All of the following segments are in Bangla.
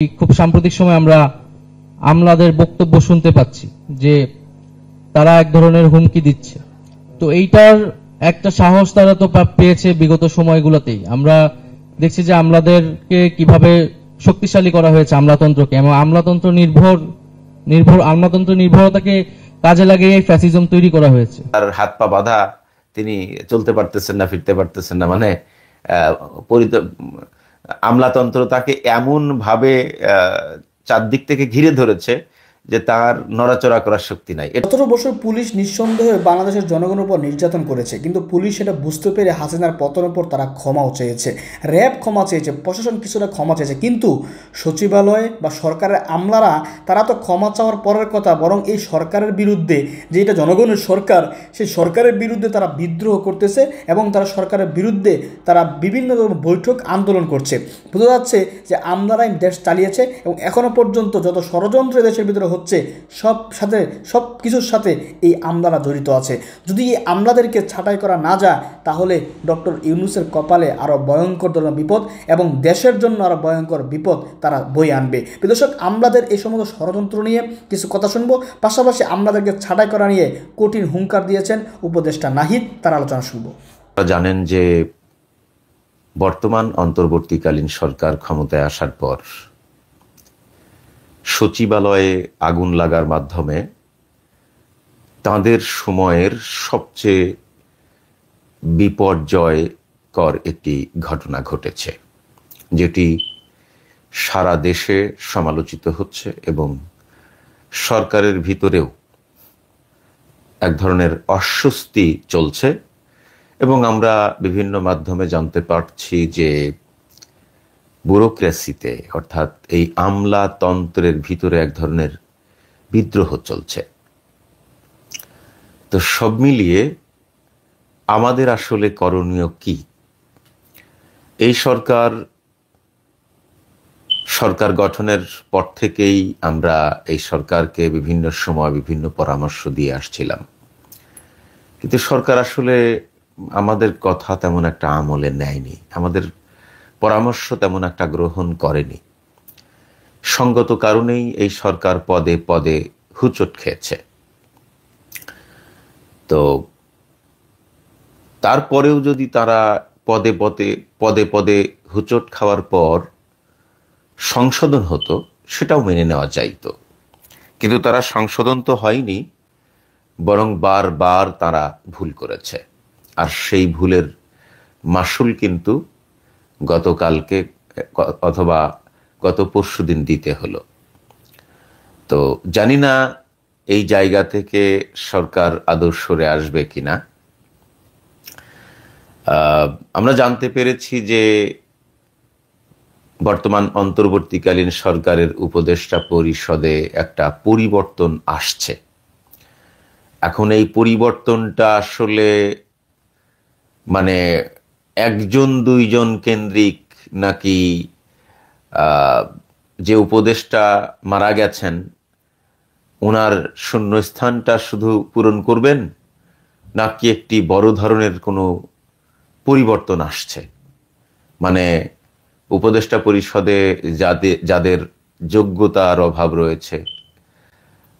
খুব সাম্প্রতিক সময় আমরা আমলাদের বক্তব্য শুনতে পাচ্ছি যে তারা এক ধরনের হুমকি দিচ্ছে। তো এইটার একটা সাহস তারা তো পেয়েছে বিগত সময়গুলোতেই। আমরা দেখছি যে আমলাদেরকে কিভাবে শক্তিশালী করা হয়েছে আমলাতন্ত্রকে, এবং আমলাতন্ত্র নির্ভরতাকে কাজে লাগিয়ে ফ্যাসিজম তৈরি করা হয়েছে। তার হাত পা বাঁধা, তিনি চলতে পারতেছেন না, ফিরতে পারতেছেন না, মানে আমলাতন্ত্র তাকে এমন ভাবে চারদিক থেকে ঘিরে ধরেছে যে তার নড়াচড়া করার শক্তি নাই। ১৭ বছর পুলিশ নিঃসন্দেহে বাংলাদেশের জনগণের উপর নির্যাতন করেছে, কিন্তু পুলিশ সেটা বুঝতে পেরে হাসিনার পতনের পর তারা ক্ষমাও চেয়েছে, র্যাব ক্ষমা চেয়েছে, প্রশাসন কিছুটা ক্ষমা চেয়েছে, কিন্তু সচিবালয় বা সরকারের আমলারা তারা তো ক্ষমা চাওয়ার পরের কথা, বরং এই সরকারের বিরুদ্ধে, যে এটা জনগণের সরকার, সেই সরকারের বিরুদ্ধে তারা বিদ্রোহ করতেছে এবং তারা সরকারের বিরুদ্ধে তারা বিভিন্ন বৈঠক আন্দোলন করছে। বোঝা যাচ্ছে যে আমলারাই দেশ চালিয়েছে এবং এখনো পর্যন্ত যত ষড়যন্ত্র দেশের ভিতরে হচ্ছে সব কিছুর সাথে এই আমলারা জড়িত আছে। যদি এই আমলাদেরকে ছাঁটাই করা না যায়, তাহলে ডক্টর ইউনূসের কপালে আরও ভয়ঙ্কর ধরনের বিপদ এবং দেশের জন্য আরও ভয়ঙ্কর বিপদ তারা বয়ে আনবে। দর্শক, আমলাদের এই সমস্ত ষড়যন্ত্র নিয়ে কিছু কথা শুনবো, পাশাপাশি আমলাদেরকে ছাঁটাই করা নিয়ে কঠিন হুঙ্কার দিয়েছেন উপদেষ্টা নাহিদ, তার আলোচনা শুনবো। জানেন যে বর্তমান অন্তর্বর্তীকালীন সরকার ক্ষমতায় আসার পর সচিবালয়ে আগুন লাগার মাধ্যমে তাদের সময়ের সবচেয়ে বিপর্যয়কর একটি ঘটনা ঘটেছে, যেটি সারা দেশে সমালোচিত হচ্ছে এবং সরকারের ভিতরেও এক ধরনের অস্বস্তি চলছে। এবং আমরা বিভিন্ন মাধ্যমে জানতে পারছি যে ব্যুরোক্রেসিতে, অর্থাৎ এই আমলাতন্ত্রের ভিতরে এক ধরনের বিদ্রোহ চলছে। তো সব মিলিয়ে আমাদের আসলে করণীয় কি? এই সরকার গঠনের পর থেকেই আমরা এই সরকারকে বিভিন্ন সময় বিভিন্ন পরামর্শ দিয়ে আসছিলাম, কিন্তু সরকার আসলে আমাদের কথা তেমন একটা আমলে নেয়নি, আমাদের পরামর্শ তেমন একটা গ্রহণ করেনি। সঙ্গত কারণেই এই সরকার পদে পদে হুঁচট খেয়েছে। তো তারপরেও যদি তারা পদে পদে হুঁচট খাওয়ার পর সংশোধন হতো, সেটাও মেনে নেওয়া যাইতো, কিন্তু তারা সংশোধন তো হয়নি, বরং বারবার তারা ভুল করেছে। আর সেই ভুলের মাসুল কিন্তু গতকালকে অথবা গত পরশুদিন দিতে হলো। তো জানি না এই জায়গা থেকে সরকার আদৌ সরে আসবে কিনা। আমরা জানতে পেরেছি যে বর্তমান অন্তর্বর্তীকালীন সরকারের উপদেষ্টা পরিষদে একটা পরিবর্তন আসছে। এখন এই পরিবর্তনটা আসলে মানে একজন দুইজন কেন্দ্রিক, নাকি যে উপদেষ্টা মারা গেছেন ওনার শূন্যস্থানটা শুধু পূরণ করবেন, নাকি একটি বড় ধরনের কোনো পরিবর্তন আসছে? মানে উপদেষ্টা পরিষদে যাদের যোগ্যতার অভাব রয়েছে,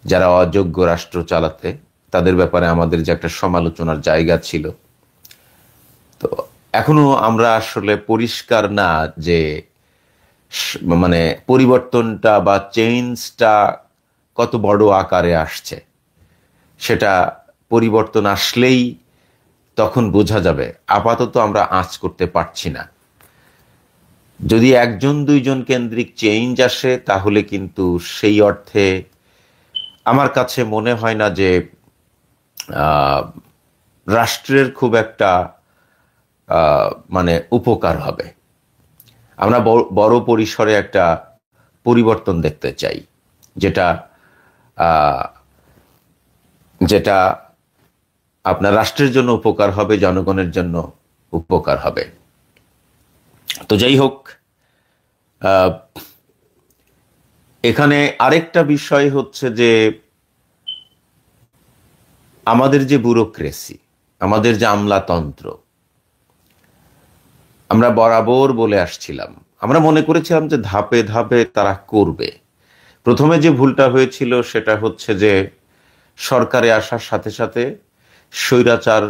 যারা অযোগ্য রাষ্ট্র চালাতে, তাদের ব্যাপারে আমাদের যে একটা সমালোচনার জায়গা ছিল। তো এখনো আমরা আসলে পরিষ্কার না যে মানে পরিবর্তনটা বা চেঞ্জটা কত বড় আকারে আসছে। সেটা পরিবর্তন আসলেই তখন বোঝা যাবে। আপাতত আমরা আঁচ করতে পারছি না। যদি একজন দুইজন কেন্দ্রিক চেঞ্জ আসে, তাহলে কিন্তু সেই অর্থে আমার কাছে মনে হয় না যে রাষ্ট্রের খুব একটা মানে উপকার হবে। আমরা বড় পরিসরে একটা পরিবর্তন দেখতে চাই, যেটা আপনার রাষ্ট্রের জন্য উপকার হবে, জনগণের জন্য উপকার হবে। তো যাই হোক, এখানে আরেকটা বিষয় হচ্ছে যে আমাদের যে ব্যুরোক্রেসি, আমাদের যে আমলাতন্ত্র, আমরা বরাবর বলে আসছিলাম আমরা মনে করেছিলাম যে ধাপে ধাপে তারা করবে। প্রথমে যে ভুলটা হয়েছিল সেটা হচ্ছে যে সরকারে আসার সাথে সাথে স্বৈরাচার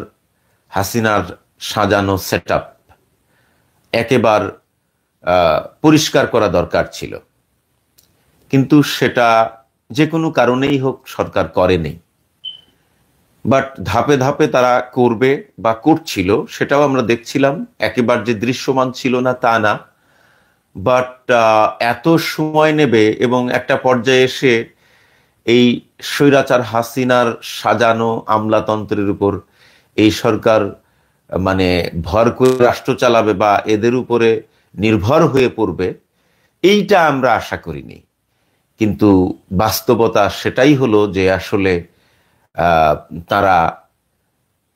হাসিনার সাজানো সেটআপ একেবার পরিষ্কার করা দরকার ছিল, কিন্তু সেটা যে কোনো কারণেই হোক সরকার করেনি। বাট ধাপে ধাপে তারা করবে বা করছিল, সেটাও আমরা দেখছিলাম। একেবারে যে দৃশ্যমান ছিল না তা না, বাট এত সময় নেবে এবং একটা পর্যায়ে এসে এই স্বৈরাচার হাসিনার সাজানো আমলাতন্ত্রের উপর এই সরকার মানে ভর করে রাষ্ট্র চালাবে বা এদের উপরে নির্ভর হয়ে পড়বে, এইটা আমরা আশা করিনি। কিন্তু বাস্তবতা সেটাই হলো যে আসলে তারা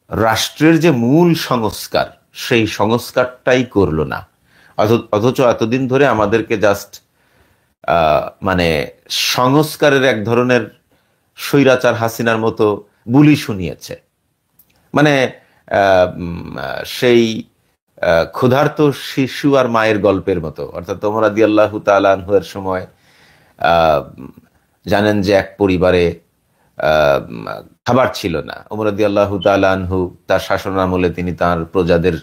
রাষ্ট্রের যে মূল সংস্কার সেই সংস্কারটাই করলো না। অথচ এতদিন ধরে আমাদেরকে জাস্ট মানে সংস্কারের এক ধরনের স্বৈরাচার হাসিনার মতো বুলি শুনিয়েছে। মানে সেই ক্ষুধার্ত শিশু আর মায়ের গল্পের মতো। অর্থাৎ ওমর রাদিয়াল্লাহু তাআলা আনহুর সময় জানেন যে এক পরিবারে খাবার ছিল না। ওমর রাদিয়াল্লাহু তাআলা আনহু তার শাসনামলে তিনি তার প্রজাদের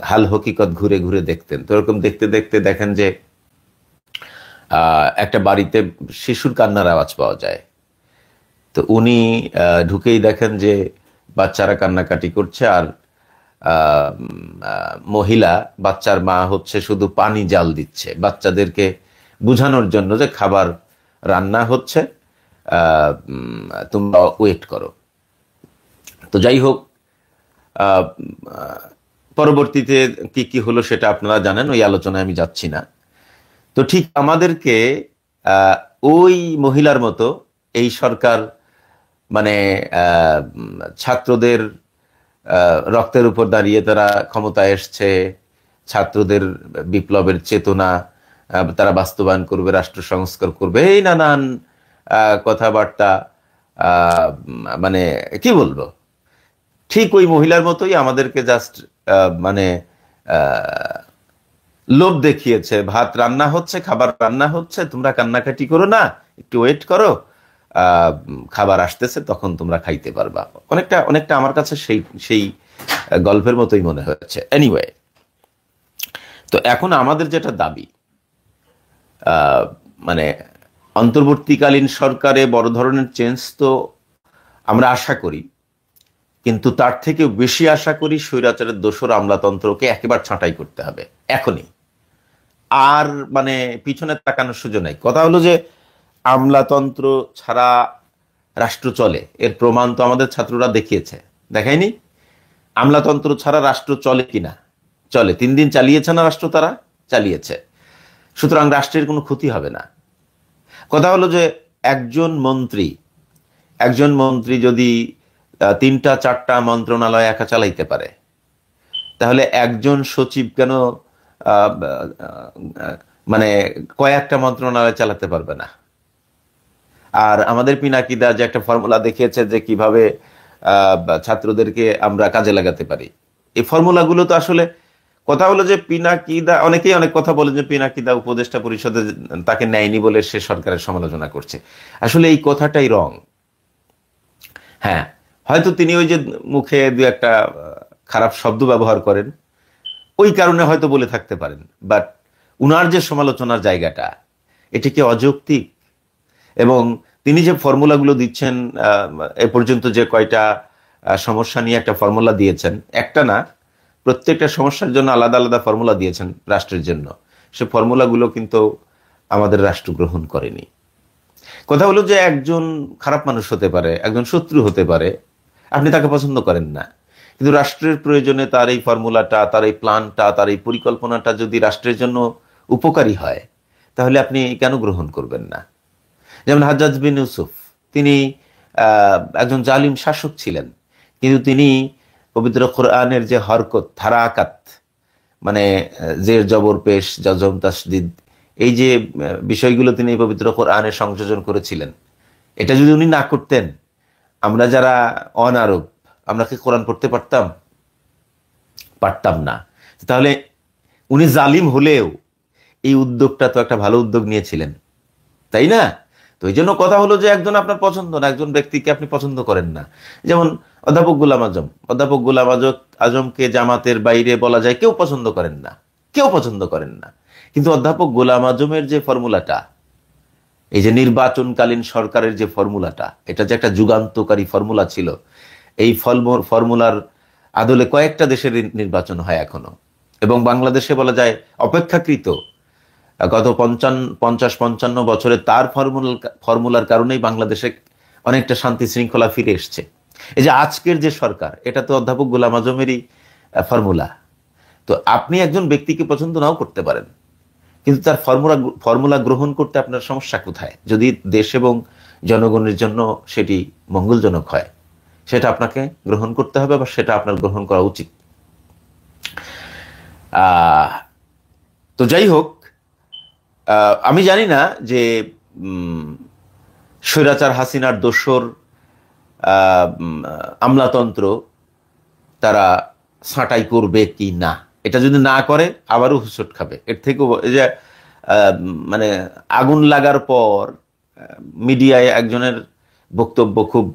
হাল হকিকত ঘুরে ঘুরে দেখতেন। তো এরকম দেখতে দেখতে দেখেন যে একটা বাড়িতে শিশুর কান্নার আওয়াজ পাওয়া যায়। তো উনি ঢুকেই দেখেন যে বাচ্চারা কান্নাকাটি করছে, আর মহিলা বাচ্চার মা হচ্ছে শুধু পানি জাল দিচ্ছে বাচ্চাদেরকে বুঝানোর জন্য যে খাবার রান্না হচ্ছে, তোমরা ওয়েট করো। তো যাই হোক, পরবর্তীতে কি কি হলো সেটা আপনারা জানেন, ওই আলোচনায় আমি যাচ্ছি না। তো ঠিক আমাদেরকে ওই মহিলার মতো এই সরকার মানে ছাত্রদের রক্তের উপর দাঁড়িয়ে তারা ক্ষমতায় এসছে, ছাত্রদের বিপ্লবের চেতনা তারা বাস্তবায়ন করবে, রাষ্ট্র সংস্কার করবে, এই নানান কথাবার্তা, মানে কি বলবো, ঠিক ওই মহিলার মতোই আমাদেরকে জাস্ট মানে লোভ দেখিয়েছে। ভাত রান্না হচ্ছে, খাবার রান্না হচ্ছে, তোমরা কান্নাকাটি করো না, একটু ওয়েট করো, খাবার আসতেছে তখন তোমরা খাইতে পারবা। অনেকটা অনেকটা আমার কাছে সেই সেই গল্পের মতোই মনে হয়েছে। এনিওয়ে, তো এখন আমাদের যেটা দাবি, মানে অন্তর্বর্তীকালীন সরকারে বড় ধরনের চেঞ্জ তো আমরা আশা করি, কিন্তু তার থেকেও বেশি আশা করি স্বৈরাচারের দোসর আমলাতন্ত্রকে একেবারে ছাঁটাই করতে হবে এখনই। আর মানে পিছনে তাকানোর সুযোগ নাই। কথা হলো যে আমলাতন্ত্র ছাড়া রাষ্ট্র চলে, এর প্রমাণ তো আমাদের ছাত্ররা দেখিয়েছে, দেখায়নি? আমলাতন্ত্র ছাড়া রাষ্ট্র চলে কিনা? চলে। 3 দিন চালিয়েছে না রাষ্ট্র, তারা চালিয়েছে। সুতরাং রাষ্ট্রের কোনো ক্ষতি হবে না। কথা হলো যে একজন মন্ত্রী যদি 3টা 4টা মন্ত্রণালয় একা চালাইতে পারে, তাহলে একজন সচিব কেন মানে কয়েকটা মন্ত্রণালয় চালাতে পারবে না? আর আমাদের পিনাকিদা যে একটা ফর্মুলা দেখিয়েছে যে কিভাবে ছাত্রদেরকে আমরা কাজে লাগাতে পারি, এই ফর্মুলাগুলো তো আসলে, কথা হলো যে পিনাকিদা, অনেকেই অনেক কথা বলে যে পিনাকিদা উপদেষ্টা পরিষদে তাকে নেয়নি বলে সে সরকারের সমালোচনা করছে। আসলে এই কথাটাই রং। হ্যাঁ, হয়তো তিনি ওই যে মুখে 2-একটা খারাপ শব্দ ব্যবহার করেন, ওই কারণে হয়তো বলে থাকতে পারেন, বাট উনার যে সমালোচনার জায়গাটা, এটা কি অযৌক্তিক? এবং তিনি যে ফর্মুলাগুলো দিচ্ছেন, এ পর্যন্ত যে কয়টা সমস্যা নিয়ে একটা ফর্মুলা দিয়েছেন, একটা না, প্রত্যেকটা সমস্যার জন্য আলাদা আলাদা ফর্মুলা দিয়েছেন রাষ্ট্রের জন্য, সে ফর্মুলাগুলো কিন্তু আমাদের রাষ্ট্র গ্রহণ করেনি। কথা হলো যে একজন খারাপ মানুষ হতে পারে, একজন শত্রু হতে পারে, আপনি তাকে পছন্দ করেন না, কিন্তু রাষ্ট্রের প্রয়োজনে তার এই ফর্মুলাটা, তার এই প্ল্যানটা, তার এই পরিকল্পনাটা যদি রাষ্ট্রের জন্য উপকারী হয়, তাহলে আপনি কেন গ্রহণ করবেন না? যেমন হাজ্জাজ বিন ইউসুফ, তিনি একজন জালিম শাসক ছিলেন, কিন্তু তিনি পবিত্র কোরআনের যে হরকত, হারাকাত, মানে জের জবর পেশ জজম তাসদিদ, এই যে বিষয়গুলো তিনি পবিত্র কোরআনে সংযোজন করেছিলেন, এটা যদি উনি না করতেন, আমরা যারা অনারব, আমরা কি কোরআন পড়তে পারতাম? পারতাম না। তাহলে উনি জালিম হলেও এই উদ্যোগটা তো একটা ভালো উদ্যোগ নিয়েছিলেন, তাই না? তো এই জন্য কথা হলো যে একজন আপনার পছন্দ না, একজন ব্যক্তিকে আপনি পছন্দ করেন না। যেমন অধ্যাপক গোলাম আজম, আজমকে জামাতের বাইরে বলা যায় কেউ পছন্দ করেন না, কেউ পছন্দ করেন না। কিন্তু অধ্যাপক গোলাম আজমের যে ফর্মুলাটা, এই যে নির্বাচনকালীন সরকারের যে ফর্মুলাটা, এটা যে একটা যুগান্তকারী ফর্মুলা ছিল, এই ফর্মুলার আদলে কয়েকটা দেশের নির্বাচন হয় এখনো, এবং বাংলাদেশে বলা যায় অপেক্ষাকৃত গত 50-55 বছরে তার ফর্মুলার কারণেই বাংলাদেশে অনেকটা শান্তি শৃঙ্খলা ফিরে এসছে। এই যে আজকের যে সরকার, এটা তো অধ্যাপক গোলাম আজমেরই ফর্মুলা। তো আপনি একজন ব্যক্তিকে পছন্দ নাও করতে পারেন, কিন্তু তার ফর্মুলা গ্রহণ করতে আপনার সমস্যা কোথায়? যদি দেশ এবং জনগণের জন্য সেটি মঙ্গলজনক হয়, সেটা আপনাকে গ্রহণ করতে হবে, বা সেটা আপনার গ্রহণ করা উচিত। তো যাই হোক, আমি জানি না যে স্বৈরাচার হাসিনার দোসর আমলাতন্ত্র তারা ছাঁটাই করবে কি না। এটা যদি না করে আবারও হুঁচট খাবে। এর থেকেও যে মানে আগুন লাগার পর মিডিয়ায় একজনের বক্তব্য খুব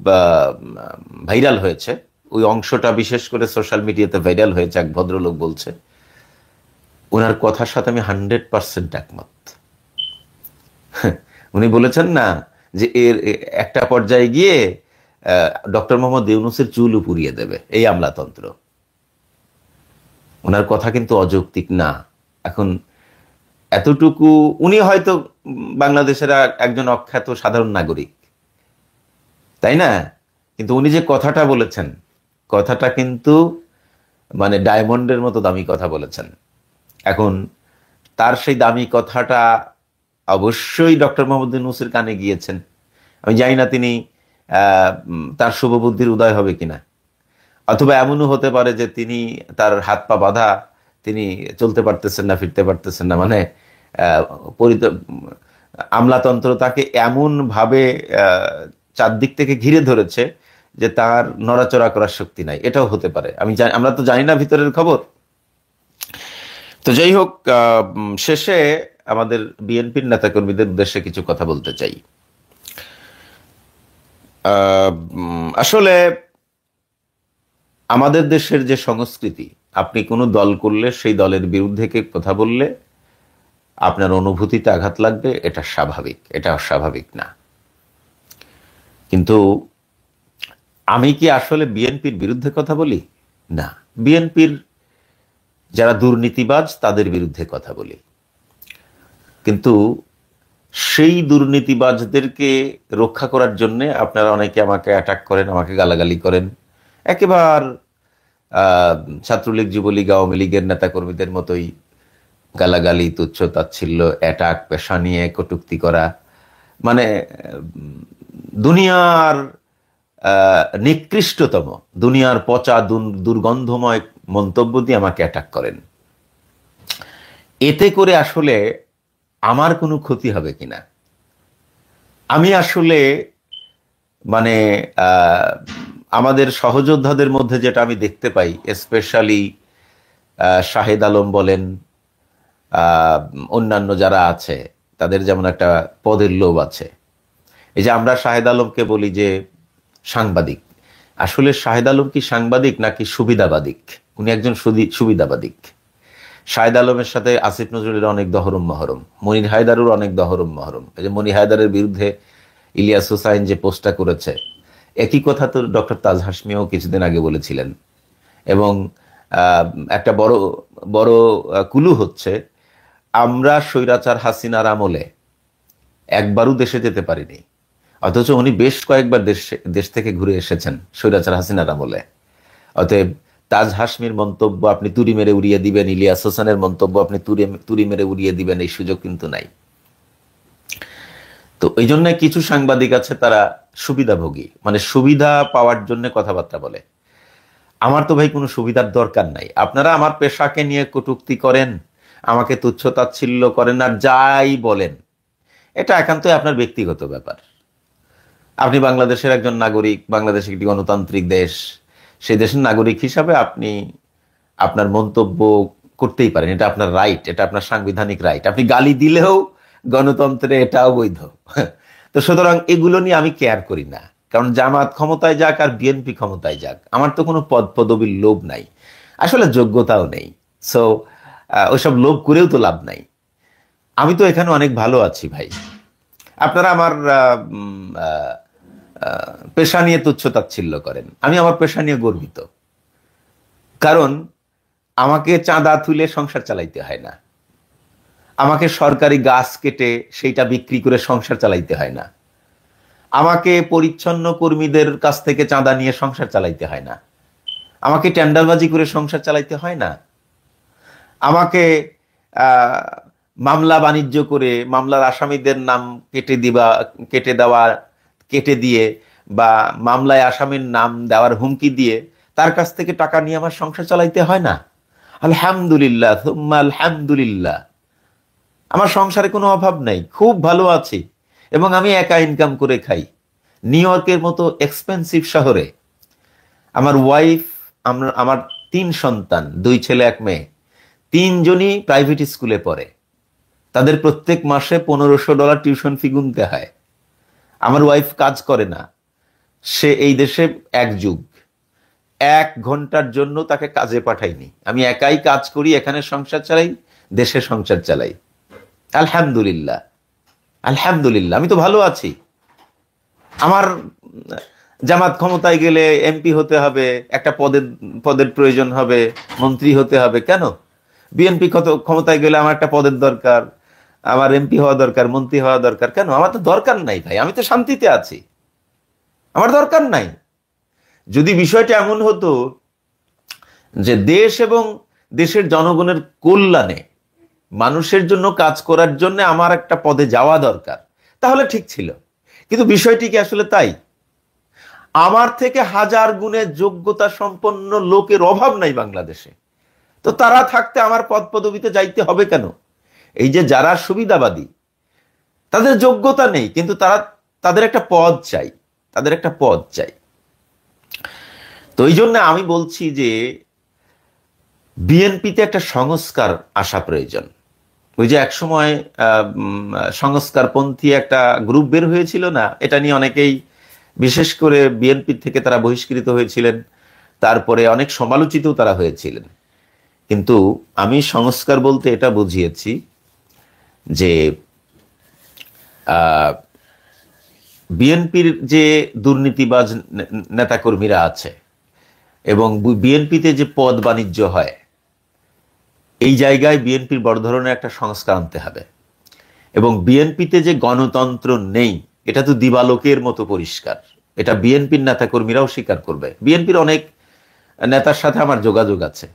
ভাইরাল হয়েছে, ওই অংশটা বিশেষ করে সোশ্যাল মিডিয়াতে ভাইরাল হয়েছে। এক ভদ্রলোক বলছে, ওনার কথার সাথে আমি 100% একমত। উনি বলেছেন না যে এর একটা পর্যায়ে গিয়ে ডক্টর মোহাম্মদ ইউনূসের চুল পুড়িয়ে দেবে এই আমলাতন্ত্র। ওনার কথা কিন্তু অযৌক্তিক না। এখন এতটুকু উনি হয়তো বাংলাদেশের একজন অখ্যাত সাধারণ নাগরিক, তাই না? কিন্তু উনি যে কথাটা বলেছেন, কথাটা কিন্তু মানে ডায়মন্ডের মতো দামি কথা বলেছেন। এখন তার সেই দামি কথাটা অবশ্যই ডক্টর মোহাম্মদ ইউনূসের কানে গিয়েছেন। আমি জানি না তিনি তার শুভবুদ্ধির উদয় হবে কিনা, অথবা এমনও হতে পারে যে তিনি তার হাত পা বাঁধা, তিনি চলতে পারতেছেন না, ফিরতে পারতেছেন না, মানে আমলাতন্ত্র তাকে এমন ভাবে চারদিক থেকে ঘিরে ধরেছে যে তার নড়াচড়া করার শক্তি নাই। এটাও হতে পারে, আমরা তো জানি না ভিতরের খবর। তো যাই হোক, শেষে আমাদের বিএনপির নেতাকর্মীদের উদ্দেশ্যে কিছু কথা বলতে চাই। আসলে আমাদের দেশের যে সংস্কৃতি, আপনি কোনো দল করলে সেই দলের বিরুদ্ধে কথা বললে আপনার অনুভূতিতে আঘাত লাগবে, এটা স্বাভাবিক, এটা অস্বাভাবিক না। কিন্তু আমি কি আসলে বিএনপির বিরুদ্ধে কথা বলি? না, বিএনপির যারা দুর্নীতিবাজ তাদের বিরুদ্ধে কথা বলি। কিন্তু সেই দুর্নীতিবাজদেরকে রক্ষা করার জন্য আপনারা অনেকে আমাকে অ্যাটাক করেন, আমাকে গালাগালি করেন, একেবারে ছাত্রলীগ, যুবলীগ, আওয়ামী লীগের নেতাকর্মীদের মতোই গালাগালি, তুচ্ছ তাচ্ছিল্য, অ্যাটাক, পেশা নিয়ে কটূক্তি করা, মানে দুনিয়ার নিকৃষ্টতম, দুনিয়ার পচা দুর্গন্ধময় মন্তব্য দিয়ে আমাকে অ্যাটাক করেন। এতে করে আসলে আমার কোনো ক্ষতি হবে কিনা? আমি আসলে মানে আমাদের সহযোদ্ধাদের মধ্যে যেটা আমি দেখতে পাই, স্পেশালি শাহেদ আলম বলেন, অন্যান্য যারা আছে, তাদের যেমন একটা পদের লোভ আছে। এই যে আমরা শাহেদ আলমকে বলি যে সাংবাদিক, আসলে শাহেদ আলম কি সাংবাদিক নাকি সুবিধাবাদিক? উনি একজন সুবিধাবাদিক। শাহেদ আলমের সাথে আসিফ নজরুলের অনেক দহরম মহরম, মনির হায়দারের অনেক দহরম মহরম। এই যে মনির হায়দারের বিরুদ্ধে ইলিয়াস হুসাইন যে পোস্টটা করেছে, একই কথা তো ডক্টর তাজ হাশমিও কিছুদিন আগে বলেছিলেন। এবং একটা বড় কুলু হচ্ছে, আমরা স্বৈরাচার হাসিনার আমলে একবারও দেশে যেতে পারিনি, অথচ উনি বেশ কয়েকবার দেশ থেকে ঘুরে এসেছেন স্বৈরাচার হাসিনার আমলে। অতএব তাজ হাশমির মন্তব্য আপনি তুড়ি মেরে উড়িয়ে দিবেন, ইলিয়াস হোসেনের মন্তব্য আপনি তুড়ি মেরে উড়িয়ে দিবেন, এই সুযোগ কিন্তু নাই। তো এই জন্য কিছু সাংবাদিক আছে, তারা সুবিধাভোগী, মানে সুবিধা পাওয়ার জন্য কথাবার্তা বলে। আমার তো ভাই কোনো সুবিধার দরকার নাই। আপনারা আমার পেশাকে নিয়ে কটূক্তি করেন, আমাকে তুচ্ছ তাচ্ছিল্য করেন, আর যাই বলেন, এটা একান্তই আপনার ব্যক্তিগত ব্যাপার। আপনি বাংলাদেশের একজন নাগরিক, বাংলাদেশ একটি গণতান্ত্রিক দেশ, সেই দেশের নাগরিক হিসাবে আপনি আপনার মন্তব্য করতেই পারেন, এটা আপনার রাইট, এটা আপনার সাংবিধানিক রাইট। আপনি গালি দিলেও গণতন্ত্রে এটাও বৈধ। তো সুতরাং এগুলো নিয়ে আমি কেয়ার করি না, কারণ জামাত ক্ষমতায় যাক আর বিএনপি ক্ষমতায় যাক, আমার তো কোনো পদ পদবীর লোভ নাই, আসলে যোগ্যতাও নেই। সো ওইসব লোভ করেও তো লাভ নাই। আমি তো এখানে অনেক ভালো আছি ভাই। আপনারা আমার পেশা নিয়ে তুচ্ছ তাচ্ছিল্য করেন, আমি আমার পেশা নিয়ে গর্বিত, কারণ আমাকে চাঁদা তুলে সংসার চালাইতে হয় না, আমাকে সরকারি গাছ কেটে সেইটা বিক্রি করে সংসার চালাইতে হয় না, আমাকে পরিচ্ছন্ন কর্মীদের কাছ থেকে চাঁদা নিয়ে সংসার চালাইতে হয় না, আমাকে টেন্ডারবাজি করে সংসার চালাইতে হয় না, আমাকে মামলা বাণিজ্য করে মামলার আসামিদের নাম কেটে দিয়ে বা মামলায় আসামির নাম দেওয়ার হুমকি দিয়ে তার কাছ থেকে টাকা নিয়ে আমার সংসার চালাইতে হয় না। আলহামদুলিল্লাহ, সুম্মা আলহামদুলিল্লাহ, আমার সংসারে কোনো অভাব নাই, খুব ভালো আছি, এবং আমি একা ইনকাম করে খাই। নিউ ইয়র্কের মতো এক্সপেন্সিভ শহরে আমার ওয়াইফ, আমার 3 সন্তান, 2 ছেলে 1 মেয়ে, 3জনই প্রাইভেট স্কুলে পড়ে, তাদের প্রত্যেক মাসে $1500 টিউশন ফি গুনতে হয়। আমার ওয়াইফ কাজ করে না, সে এই দেশে 1 যুগ 1 ঘন্টার জন্য তাকে কাজে পাঠাইনি, আমি একাই কাজ করি, এখানে সংসার চালাই, দেশে সংসার চালাই। আলহামদুলিল্লাহ, আলহামদুলিল্লাহ, আমি তো ভালো আছি। আমার জামাত ক্ষমতায় গেলে এমপি হতে হবে, একটা পদের প্রয়োজন হবে, মন্ত্রী হতে হবে, কেন? বিএনপি ক্ষমতায় গেলে আমার একটা পদের দরকার, আমার এমপি হওয়া দরকার, মন্ত্রী হওয়া দরকার, কেন? আমার তো দরকার নাই ভাই, আমি তো শান্তিতে আছি, আমার দরকার নাই। যদি বিষয়টা এমন হতো যে দেশ এবং দেশের জনগণের কল্যাণে মানুষের জন্য কাজ করার জন্য আমার একটা পদে যাওয়া দরকার, তাহলে ঠিক ছিল। কিন্তু বিষয়টি কি আসলে তাই? আমার থেকে 1000 গুণে যোগ্যতা সম্পন্ন লোকের অভাব নাই বাংলাদেশে, তো তারা থাকতে আমার পদ পদবিতে যাইতে হবে কেন? এই যে যারা সুবিধাবাদী, তাদের যোগ্যতা নেই, কিন্তু তাদের একটা পদ চাই, তাদের একটা পদ চাই। তো এই জন্য আমি বলছি যে বিএনপিতে একটা সংস্কার আসা প্রয়োজন। ওই যে একসময় সংস্কারপন্থী একটা গ্রুপ বের হয়েছিল না, এটা নিয়ে অনেকেই, বিশেষ করে বিএনপি থেকে তারা বহিষ্কৃত হয়েছিলেন, তারপরে অনেক সমালোচিতও তারা হয়েছিলেন। কিন্তু আমি সংস্কার বলতে এটা বুঝিয়েছি যে বিএনপির যে দুর্নীতিবাজ নেতাকর্মীরা আছে এবং বিএনপিতে যে পদ বাণিজ্য হয়, এই জায়গায় বিএনপির বড় ধরনের একটা সংস্কার আনতে হবে। এবং বিএনপিতে যে গণতন্ত্র নেই, এটা তো দিবালোকের মতো পরিষ্কার, এটা বিএনপির নেতাকর্মীরাও স্বীকার করবে। বিএনপির অনেক নেতার সাথে আমার যোগাযোগ আছে,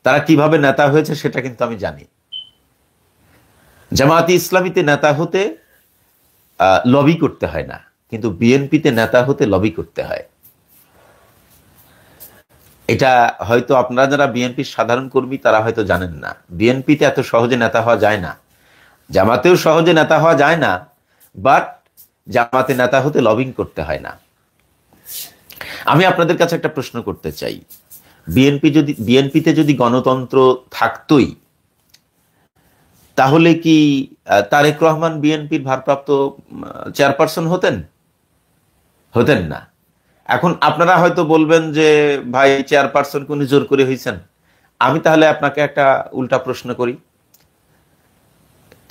তারা কিভাবে নেতা হয়েছে সেটা কিন্তু আমি জানি। জামায়াতে ইসলামীতে নেতা হতে লবি করতে হয় না, কিন্তু বিএনপিতে নেতা হতে লবি করতে হয়। এটা হয়তো আপনারা যারা বিএনপির সাধারণ কর্মী তারা হয়তো জানেন না, বিএনপিতে এত সহজে নেতা হওয়া যায় না, জামাতেও সহজে নেতা হওয়া যায় না, বাট জামাতে নেতা হতে লবিং করতে হয় না। আমি আপনাদের কাছে একটা প্রশ্ন করতে চাই, বিএনপিতে যদি গণতন্ত্র থাকতোই, তাহলে কি তারেক রহমান বিএনপির ভারপ্রাপ্ত চেয়ারপারসন হতেন না? এখন আপনারা হয়তো বলবেন যে ভাই চেয়ারপারসন কোন জোর করে হয়েছেন। আমি তাহলে আপনাকে একটা উল্টা প্রশ্ন করি,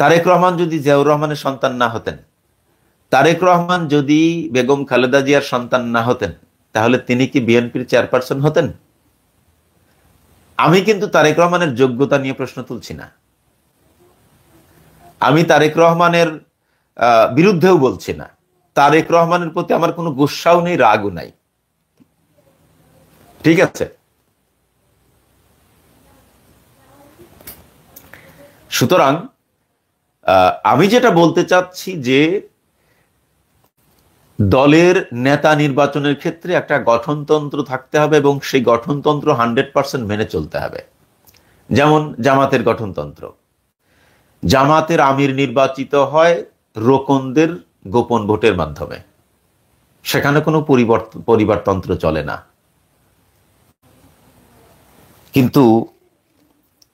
তারেক রহমান যদি জিয়াউর রহমানের সন্তান না হতেন, তারেক রহমান যদি বেগম খালেদা জিয়ার সন্তান না হতেন, তাহলে তিনি কি বিএনপির চেয়ারপারসন হতেন? আমি কিন্তু তারেক রহমানের যোগ্যতা নিয়ে প্রশ্ন তুলছি না, আমি তারেক রহমানের বিরুদ্ধেও বলছি না, তারেক রহমানের প্রতি আমার কোনো গুসাও নেই, রাগও নাই, ঠিক আছে? সুতরাং আমি যেটা বলতে চাচ্ছি যে দলের নেতা নির্বাচনের ক্ষেত্রে একটা গঠনতন্ত্র থাকতে হবে এবং সেই গঠনতন্ত্র 100% মেনে চলতে হবে। যেমন জামাতের গঠনতন্ত্র, জামাতের আমির নির্বাচিত হয় রোকনদের গোপন ভোটের মাধ্যমে, সেখানে কোনো পরিবারতন্ত্র চলে না। কিন্তু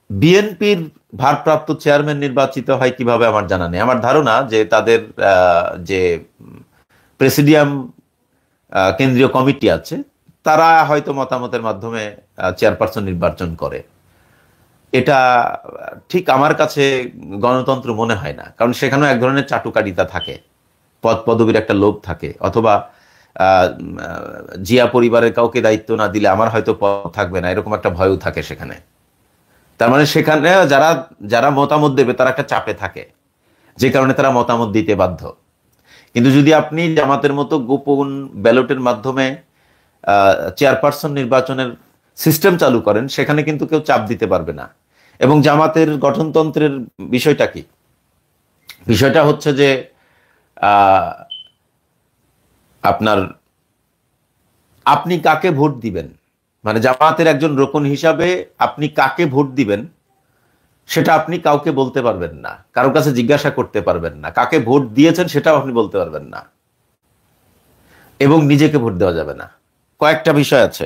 বিএনপির ভারপ্রাপ্ত চেয়ারম্যান নির্বাচিত হয় কিভাবে আমার জানা নেই। আমার ধারণা যে তাদের যে প্রেসিডিয়াম কেন্দ্রীয় কমিটি আছে তারা হয়তো মতামতের মাধ্যমে চেয়ারপারসন নির্বাচন করে। এটা ঠিক আমার কাছে গণতন্ত্র মনে হয় না, কারণ সেখানেও এক ধরনের চাটুকারিতা থাকে, পদ পদবীর একটা লোভ থাকে, অথবা জিয়া পরিবারের কাউকে দায়িত্ব না দিলে আমার হয়তো পদ থাকবে না, এরকম একটা ভয়ও থাকে সেখানে। তার মানে সেখানে যারা যারা মতামত দেবে তারা একটা চাপে থাকে, যে কারণে তারা মতামত দিতে বাধ্য। কিন্তু যদি আপনি জামাতের মতো গোপন ব্যালটের মাধ্যমে চেয়ারপারসন নির্বাচনের সিস্টেম চালু করেন, সেখানে কিন্তু কেউ চাপ দিতে পারবে না। এবং জামাতের গঠনতন্ত্রের বিষয়টা কি? বিষয়টা হচ্ছে যে আপনার আপনি কাকে ভোট দিবেন, মানে জামাতের একজন রোকন হিসাবে আপনি কাকে ভোট দিবেন সেটা আপনি কাউকে বলতে পারবেন না, কারোর কাছে জিজ্ঞাসা করতে পারবেন না। কাকে ভোট দিয়েছেন সেটাও আপনি বলতে পারবেন না, এবং নিজেকে ভোট দেওয়া যাবে না। কয়েকটা বিষয় আছে।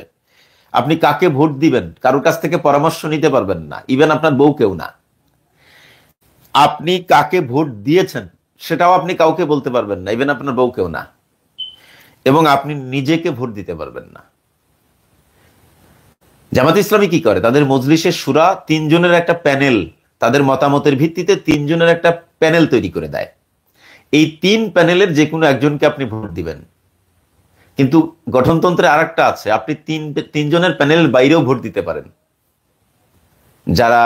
আপনি কাকে ভোট দিবেন কারোর কাছ থেকে পরামর্শ নিতে পারবেন না, ইভেন আপনার বউকেও না। আপনি কাকে ভোট দিয়েছেন সেটাও আপনি কাউকে বলতে পারবেন না, ইভেন আপনার বউকেও না। এবং আপনি নিজেকে ভোট দিতে পারবেন না। জামাত ইসলামী কি করে? তাদের মজলিসের শুরা 3 জনের একটা প্যানেল, তাদের মতামতের ভিত্তিতে 3 জনের একটা প্যানেল তৈরি করে দেয়। এই 3 প্যানেলের যে কোনো একজনকে আপনি ভোট দিবেন। কিন্তু গঠনতন্ত্রে আরেকটা আছে, আপনি 3 জনের প্যানেলের বাইরেও ভোট দিতে পারেন। যারা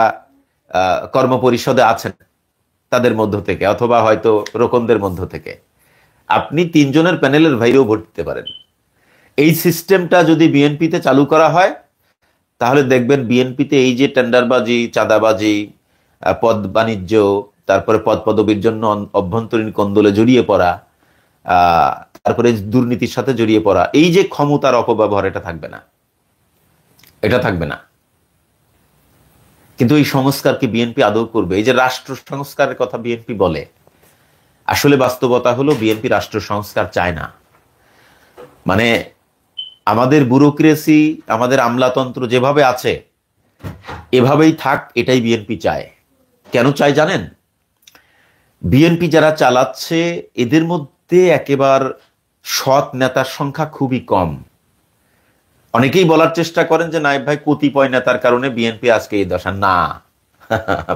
কর্মপরিষদে আছেন তাদের মধ্য থেকে, অথবা হয়তো রোকনদের মধ্য থেকে আপনি 3 জনের প্যানেলের বাইরেও ভোট দিতে পারেন। এই সিস্টেমটা যদি বিএনপিতে চালু করা হয়, তাহলে দেখবেন বিএনপিতে এই যে টেন্ডারবাজি, চাঁদাবাজি, পদ বাণিজ্য, তারপরে পদ পদবীর জন্য অভ্যন্তরীণ কোন্দলে জড়িয়ে পড়া, তারপরে দুর্নীতির সাথে জড়িয়ে পড়া, এই যে ক্ষমতার অপব্যবহার, এটা থাকবে না, এটা থাকবে না। কিন্তু এই সংস্কার কি বিএনপি আদৌ করবে? এই যে রাষ্ট্র সংস্কারের কথা বিএনপি বলে, আসলে বাস্তবতা হলো বিএনপি রাষ্ট্র সংস্কার চায় না। মানে আমাদের ব্যুরোক্রেসি, আমাদের আমলাতন্ত্র যেভাবে আছে এভাবেই থাক, এটাই বিএনপি চায়। কেন চায় জানেন? বিএনপি যারা চালাচ্ছে এদের মধ্যে একেবারে সৎ নেতার সংখ্যা খুবই কম। অনেকেই বলার চেষ্টা করেন যে নায়েব ভাই কতিপয় নেতার কারণে বিএনপি আজকে এই দশা। না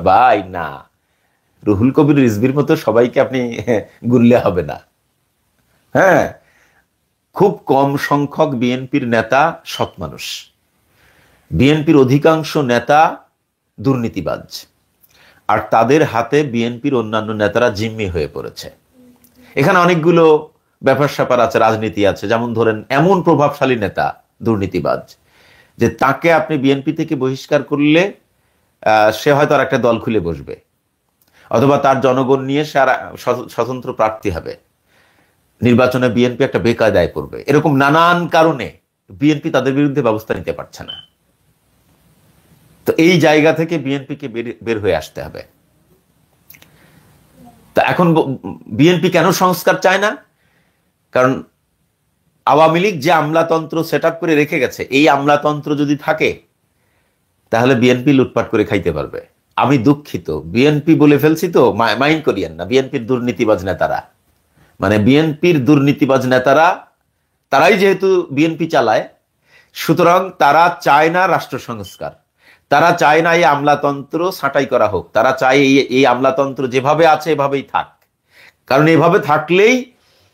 ভাই, না। রুহুল কবির রিজভির মতো সবাইকে আপনি গুনলে হবে না। হ্যাঁ, খুব কম সংখ্যক বিএনপির নেতা সৎ মানুষ। বিএনপির অধিকাংশ নেতা দুর্নীতিবাজ, আর তাদের হাতে বিএনপির অন্যান্য নেতারা জিম্মি হয়ে পড়েছে। এখানে অনেকগুলো ব্যাপার স্যাপার আছে, রাজনীতি আছে। যেমন ধরেন, এমন প্রভাবশালী নেতা দুর্নীতিবাজ যে তাকে আপনি বিএনপি থেকে বহিষ্কার করলে সে হয়তো আর একটা দল খুলে বসবে, অথবা তার জনগণ নিয়ে সে আর স্বতন্ত্র প্রার্থী হবে, নির্বাচনে বিএনপি একটা বেকায়দায় পড়বে। এরকম নানান কারণে বিএনপি তাদের বিরুদ্ধে ব্যবস্থা নিতে পারছে না। তো এই জায়গা থেকে বিএনপিকে বের হয়ে আসতে হবে। তা এখন বিএনপি কেন সংস্কার চায় না? কারণ আওয়ামী লীগ যে আমলাতন্ত্র সেট আপ করে রেখে গেছে, এই আমলাতন্ত্র যদি থাকে তাহলে বিএনপি লুটপাট করে খাইতে পারবে। আমি দুঃখিত, বিএনপি বলে ফেলছি তো, মাইন্ড করিয়েন না। বিএনপির দুর্নীতিবাজ নেতারা, মানে বিএনপির দুর্নীতিবাজ নেতারা, তারাই যেহেতু বিএনপি চালায়, সুতরাং তারা চায় না রাষ্ট্র সংস্কার। তারা চায় না এই আমলাতন্ত্র ছাঁটাই করা হোক। তারা চায় এই আমলাতন্ত্র যেভাবে আছে এভাবেই থাক। কারণ এভাবে থাকলেই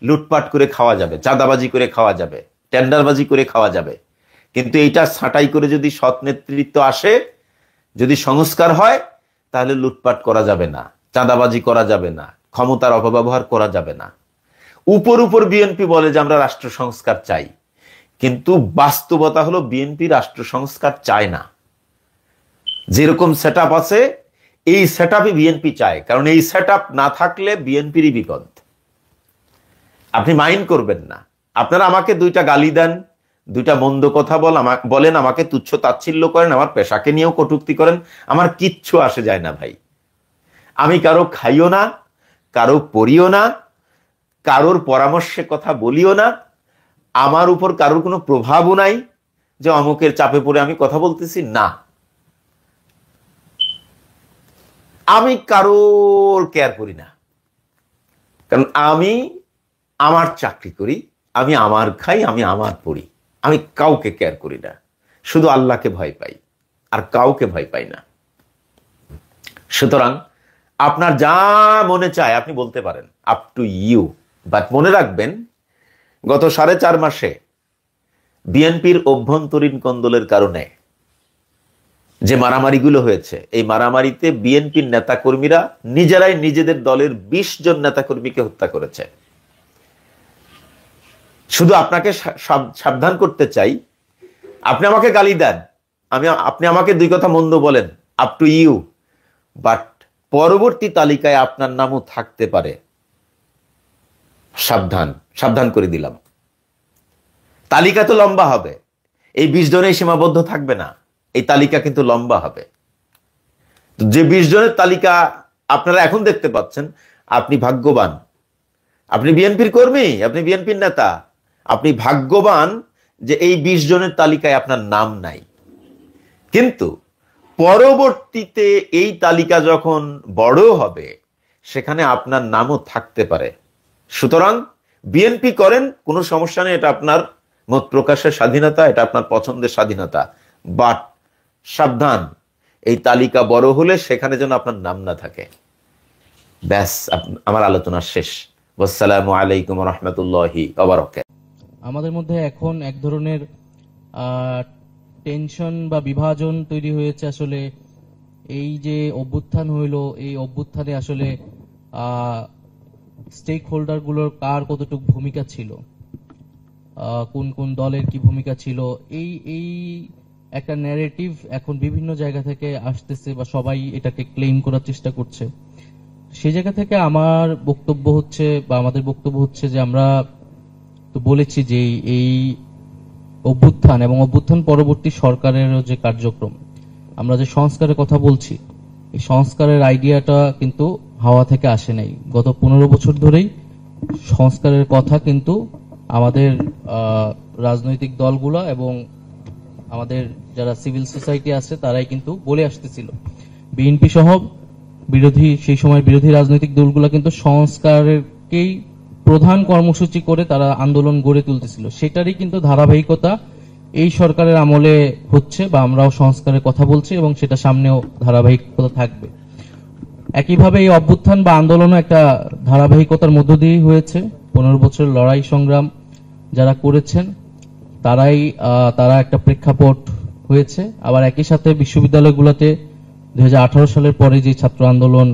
লুটপাট করে খাওয়া যাবে, চাঁদাবাজি করে খাওয়া যাবে, টেন্ডারবাজি করে খাওয়া যাবে। কিন্তু এইটা ছাঁটাই করে যদি সৎ নেতৃত্ব আসে, যদি সংস্কার হয়, তাহলে লুটপাট করা যাবে না, চাঁদাবাজি করা যাবে না, ক্ষমতার অপব্যবহার করা যাবে না। উপর উপর বিএনপি বলে যে আমরা রাষ্ট্র সংস্কার চাই, কিন্তু বাস্তবতা হলো বিএনপি রাষ্ট্র সংস্কার চায় না। যেরকম সেট আপ আছে এই সেট আপই বিএনপি চায়, কারণ এই সেট আপ না থাকলে বিএনপিরই বিপদ। আপনি মাইন্ড করবেন না, আপনারা আমাকে 2টা গালি দেন, 2টা মন্দ কথা বলেন, আমাকে তুচ্ছ তাচ্ছিল্য করেন, আমার পেশাকে নিয়েও কটূক্তি করেন, আমার কিচ্ছু আসে যায় না ভাই। আমি কারো খাইও না, কারো পড়িও না, কারোর পরামর্শে কথা বলিও না, আমার উপর কারোর কোনো প্রভাবও নাই যে অমুকের চাপে পড়ে আমি কথা বলতেছি না। আমি কারোর কেয়ার করি না, কারণ আমি আমার চাকরি করি, আমি আমার খাই, আমি আমার পড়ি, আমি কাউকে কেয়ার করি না, শুধু আল্লাহকে ভয় পাই আর কাউকে ভয় পাই না। সুতরাং আপনার যা মনে চায় আপনি বলতে পারেন, আপ টু ইউ। বাট মনে রাখবেন, গত 4.5 মাসে বিএনপির অভ্যন্তরীণ কোন্দলের কারণে যে মারামারিগুলো হয়েছে, এই মারামারিতে বিএনপির নেতাকর্মীরা নিজেরাই নিজেদের দলের 20 জন নেতাকর্মীকে হত্যা করেছে। শুধু আপনাকে সাবধান করতে চাই, আপনি আমাকে গালি দেন, আপনি আমাকে 2 কথা মন্দ বলেন, আপ টু ইউ, বাট পরবর্তী তালিকায় আপনার নামও থাকতে পারে। সাবধান করে দিলাম। তালিকা তো লম্বা হবে, এই 20 জনেই সীমাবদ্ধ থাকবে না, এই তালিকা কিন্তু লম্বা হবে। যে 20 জনের তালিকা আপনারা এখন দেখতে পাচ্ছেন, আপনি ভাগ্যবান, আপনি বিএনপির কর্মী, আপনি বিএনপির নেতা, আপনি ভাগ্যবান যে এই 20 জনের তালিকায় আপনার নাম নাই। কিন্তু পরবর্তীতে এই তালিকা যখন বড় হবে, সেখানে আপনার নামও থাকতে পারে। সুতরাং বিএনপি করেন, কোনো সমস্যা নেই, এটা আপনার মত প্রকাশের স্বাধীনতা, এটা আপনার পছন্দের স্বাধীনতা, বাট সাবধান, এই তালিকা বড় হলে সেখানে যেন আপনার নাম না থাকে। ব্যাস, আমার আলোচনা শেষ। আসসালামু আলাইকুম ওয়া রাহমাতুল্লাহি ওয়া বারাকাতুহু। আমাদের মধ্যে এখন এক ধরনের টেনশন বা বিভাজন তৈরি হয়েছে। আসলে এই যে অভ্যুত্থান হইলো, এই অভ্যুত্থানে আসলে স্টেক হোল্ডার গুলোর কার কতটুকু ভূমিকা ছিল, কোন কোন দলের কি ভূমিকা ছিল, এই একটা ন্যারেটিভ এখন বিভিন্ন জায়গা থেকে আসতেছে বা সবাই এটাকে ক্লেম করার চেষ্টা করছে। সেই জায়গা থেকে আমার বক্তব্য হচ্ছে বা আমাদের বক্তব্য হচ্ছে যে আমরা তো বলেছি যে এই অভ্যুত্থান এবং অভ্যুত্থান পরবর্তী সরকারের যে কার্যক্রম, আমরা যে সংস্কারের কথা বলছি, এই সংস্কারের আইডিয়াটা কিন্তু হাওয়া থেকে আসে নাই। গত 15 বছর ধরেই সংস্কারের কথা কিন্তু আমাদের রাজনৈতিক দলগুলো এবং আমাদের যারা সিভিল সোসাইটি আছে তারাই কিন্তু বলে আসতেছিল। বিএনপি সহ সেই সময় বিরোধী রাজনৈতিক দলগুলো কিন্তু সংস্কারকেই প্রধান কর্মসূচি করে তারা আন্দোলন গড়ে তুলতেছিল। সেটারই কিন্তু ধারাবাহিকতা এই সরকারের আমলে হচ্ছে, বা আমরাও সংস্কারের কথা বলছি এবং সেটা সামনেও ধারাবাহিকতা থাকবে। একইভাবে এই অভ্যুত্থান বা আন্দোলনও একটা ধারাবাহিকতার মধ্য দিয়েই হয়েছে। 15 বছর লড়াই সংগ্রাম যারা করেছেন তারা একটা প্রেক্ষাপট হয়েছে। আবার একই সাথে বিশ্ববিদ্যালয়গুলোতে 2018 সালের পরে যে ছাত্র আন্দোলন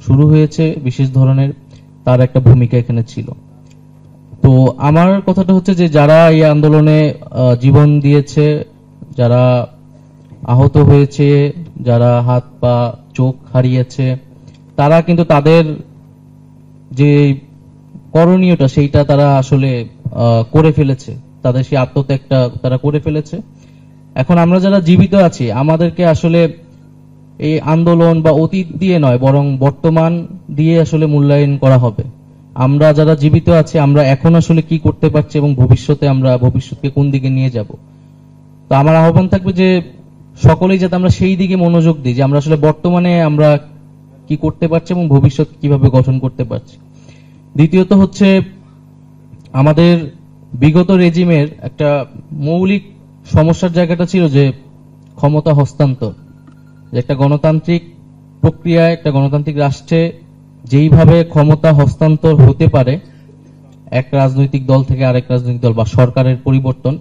শুরু হয়েছে বিশেষ ধরনের, তার একটা ভূমিকা এখানে ছিল। তো আমার কথাটা হচ্ছে যে যারা এই আন্দোলনে জীবন দিয়েছে, যারা আহত হয়েছে, যারা হাত পা চোখ হারিয়েছে, তারা কিন্তু তাদের যে করণীয়টা সেইটা তারা আসলে করে ফেলেছে, তাদের সেই আত্মত্যাগটা তারা করে ফেলেছে। এখন আমরা যারা জীবিত আছি, আমাদেরকে আসলে এই আন্দোলন বা অতীত দিয়ে নয়, বরং বর্তমান দিয়ে আসলে মূল্যায়ন করা হবে। আমরা যারা জীবিত আছি, আমরা এখন আসলে কি করতে পারছি এবং ভবিষ্যৎকে কোন দিকে নিয়ে যাব। তো আমার আহ্বান থাকবে যে সকলেই যাতে আমরা সেই দিকে মনোযোগ দিই, যে আমরা আসলে বর্তমানে আমরা কি করতে পারছি এবং ভবিষ্যৎ কিভাবে গঠন করতে পারছি। দ্বিতীয়ত হচ্ছে, আমাদের বিগত রেজিমের একটা মৌলিক সমস্যার জায়গাটা ছিল যে ক্ষমতা হস্তান্তর, যে একটা গণতান্ত্রিক প্রক্রিয়ায়, একটা গণতান্ত্রিক রাষ্ট্রে যেইভাবে ক্ষমতা হস্তান্তর হতে পারে এক রাজনৈতিক দল থেকে আরেক রাজনৈতিক দল বা সরকারের পরিবর্তন,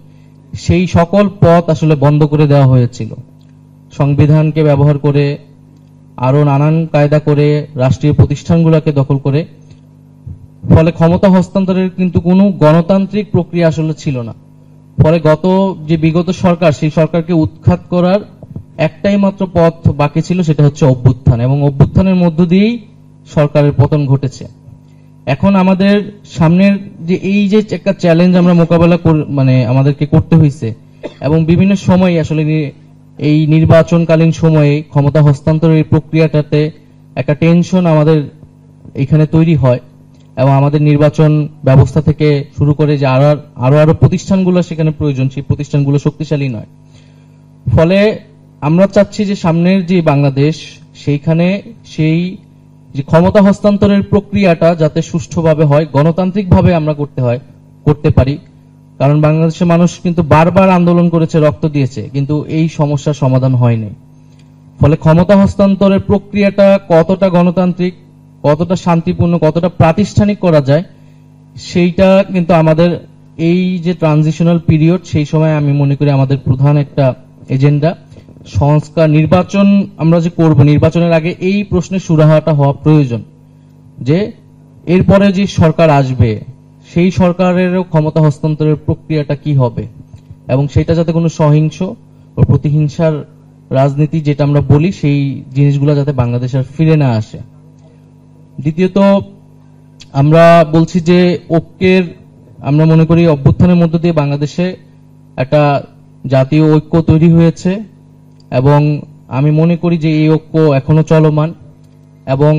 সেই সকল পথ আসলে বন্ধ করে দেওয়া হয়েছিল। সংবিধানকে ব্যবহার করে, আরো নানান কায়দা করে, রাষ্ট্রীয় প্রতিষ্ঠানগুলোকে দখল করে, ফলে ক্ষমতা হস্তান্তরের কিন্তু কোনো গণতান্ত্রিক প্রক্রিয়া আসলে ছিল না। ফলে বিগত সরকার, সেই সরকারকে উৎখাত করার একটাই মাত্র পথ বাকি ছিল, সেটা হচ্ছে অভ্যুত্থান, এবং অভ্যুত্থানের মধ্য দিয়েই সরকারের পতন ঘটেছে। এখন আমাদের সামনের যে এই যে একটা চ্যালেঞ্জ আমরা মোকাবেলা আমাদেরকে করতে হয়েছে, এবং বিভিন্ন সময় আসলে এই নির্বাচনকালীন সময়ে ক্ষমতা হস্তান্তরের এই প্রক্রিয়াটাতে একটা টেনশন আমাদের এখানে তৈরি হয়, এবং আমাদের নির্বাচন ব্যবস্থা থেকে শুরু করে যে আরো প্রতিষ্ঠানগুলো সেখানে প্রয়োজন, সেই প্রতিষ্ঠানগুলো শক্তিশালী নয়। ফলে আমরা চাচ্ছি যে সামনের যে বাংলাদেশ, সেইখানে সেই যে ক্ষমতা হস্তান্তরের প্রক্রিয়াটা যাতে সুষ্ঠুভাবে হয়, গণতান্ত্রিকভাবে আমরা করতে পারি। কারণ বাংলাদেশের মানুষ কিন্তু বারবার আন্দোলন করেছে, রক্ত দিয়েছে, কিন্তু এই সমস্যার সমাধান হয়নি। ফলে ক্ষমতা হস্তান্তরের প্রক্রিয়াটা কতটা গণতান্ত্রিক, কতটা শান্তিপূর্ণ, কতটা প্রাতিষ্ঠানিক করা যায়, সেইটা কিন্তু আমাদের এই যে ট্রানজিশনাল পিরিয়ড, সেই সময় আমি মনে করি আমাদের প্রধান একটা এজেন্ডা সংস্কার। নির্বাচন আমরা যে করব, নির্বাচনের আগে এই প্রশ্নের সুরাহাটা হওয়া প্রয়োজন যে এরপরে যে সরকার আসবে সেই সরকারেরও ক্ষমতা হস্তান্তরের প্রক্রিয়াটা কি হবে, এবং সেটা যাতে কোনো সহিংস ও প্রতিহিংসার রাজনীতি যেটা আমরা বলি সেই জিনিসগুলো যাতে বাংলাদেশ আর ফিরে না আসে। দ্বিতীয়ত আমরা বলছি যে ঐক্যের, আমরা মনে করি অভ্যুত্থানের মধ্য দিয়ে বাংলাদেশে একটা জাতীয় ঐক্য তৈরি হয়েছে, এবং আমি মনে করি যে এই ঐক্য এখনো চলমান। এবং